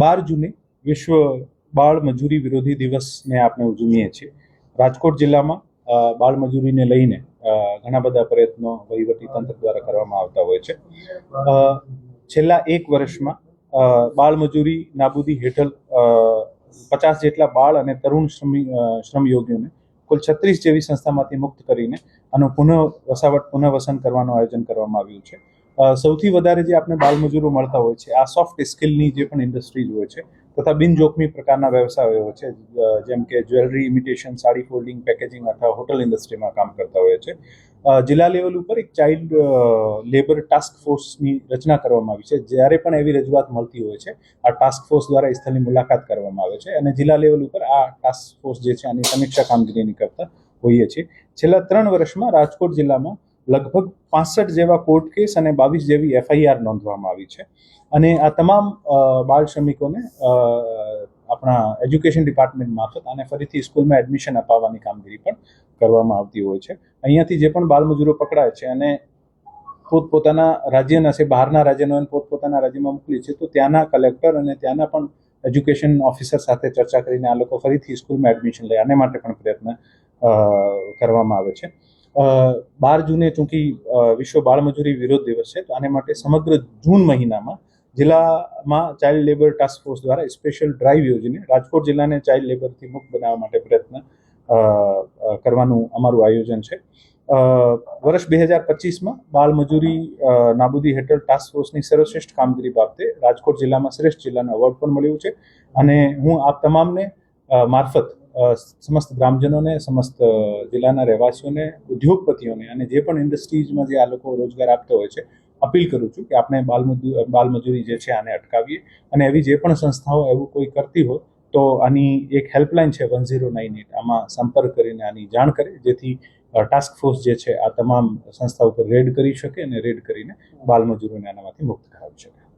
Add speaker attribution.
Speaker 1: 12 જૂને વિશ્વ બાળ મજૂરી વિરોધી દિવસને આપણે ઉજવીએ છીએ. રાજકોટ જિલ્લામાં બાળ મજૂરીને લઈને ઘણા બધા પ્રયત્નો વહીવટી તંત્ર દ્વારા કરવામાં આવતા હોય છે. છેલ્લા 1 વર્ષમાં બાળ મજૂરી નાબૂદી હેઠળ 50 જેટલા બાળ અને તરુણ શ્રમયોગીઓને કુલ 36 જેવી સંસ્થામાંથી મુક્ત કરીને આનું પુનઃવસન કરવાનું આયોજન કરવામાં આવ્યું છે. સૌથી વધારે જે આપણે બાળ મજૂરો મળતા હોય છે આ સોફ્ટ સ્કિલની જે પણ ઇન્ડસ્ટ્રીઝ હોય છે તથા બિનજોખમી પ્રકારના વ્યવસાયો હોય છે, જેમ કે jewellery imitation, sari folding, packaging અથવા હોટલ ઇન્ડસ્ટ્રીમાં કામ કરતા હોય છે. જિલ્લા લેવલ ઉપર એક ચાઇલ્ડ લેબર ટાસ્ક ફોર્સની રચના કરવામાં આવી છે. જ્યારે પણ એવી રજૂઆત મળતી હોય છે આ ટાસ્ક ફોર્સ દ્વારા સ્થળની મુલાકાત કરવામાં આવે છે અને જિલ્લા લેવલ ઉપર આ ટાસ્ક ફોર્સ જે છે આની સમીક્ષા કામગીરીની કરતા હોઈએ છીએ. છેલ્લા 3 વર્ષમાં રાજકોટ જિલ્લામાં લગભગ 65 જેવા કોર્ટ કેસ અને 22 જેવી FIR નોંધવામાં આવી છે અને આ તમામ બાળ શ્રમિકોને આપણા એજ્યુકેશન ડિપાર્ટમેન્ટ મારફત અને ફરીથી સ્કૂલમાં એડમિશન અપાવવાની કામગીરી પણ કરવામાં આવતી હોય છે. અહીંયાથી જે પણ બાળ મજૂરો પકડાય છે અને પોતપોતાના રાજ્યના છે, બહારના રાજ્યનો પોતપોતાના રાજ્યમાં મોકલી છે, તો ત્યાંના કલેક્ટર અને ત્યાંના પણ એજ્યુકેશન ઓફિસર સાથે ચર્ચા કરીને આ લોકો ફરીથી સ્કૂલમાં એડમિશન લે આને માટે પણ પ્રયત્ન કરવામાં આવે છે. 12 જૂને ચૂંકી વિશ્વ બાળ મજૂરી વિરોધ દિવસ છે, તો આને માટે સમગ્ર જૂન મહિનામાં જિલ્લામાં ચાઇલ્ડ લેબર ટાસ્ક ફોર્સ દ્વારા સ્પેશિયલ ડ્રાઈવ યોજીને રાજકોટ જિલ્લાને ચાઇલ્ડ લેબરથી મુક્ત બનાવવા માટે પ્રયત્ન કરવાનું અમારું આયોજન છે. વર્ષ 2025માં બાળ મજૂરી નાબૂદી હેઠળ ટાસ્ક ફોર્સની સર્વશ્રેષ્ઠ કામગીરી બાબતે રાજકોટ જિલ્લામાં શ્રેષ્ઠ જિલ્લાનું એવોર્ડ પણ મળ્યું છે અને હું આપ તમામને મારફત સમસ્ત ગ્રામજનોને, સમસ્ત જિલ્લાના રહેવાસીઓને, ઉદ્યોગપતિઓને અને જે પણ ઇન્ડસ્ટ્રીઝમાં જે આ લોકો રોજગાર આપતા હોય છે અપીલ કરું છું કે આપણે બાળ મજૂરી જે છે આને અટકાવીએ અને એવી જે પણ સંસ્થાઓ એવું કોઈ કરતી હોય તો આની એક હેલ્પલાઇન છે 1098, આમાં સંપર્ક કરીને આની જાણ કરે, જેથી ટાસ્ક ફોર્સ જે છે આ તમામ સંસ્થા ઉપર રેડ કરી શકે અને રેડ કરીને બાળ મજૂરોને આનામાંથી મુક્ત કરાવી શકે.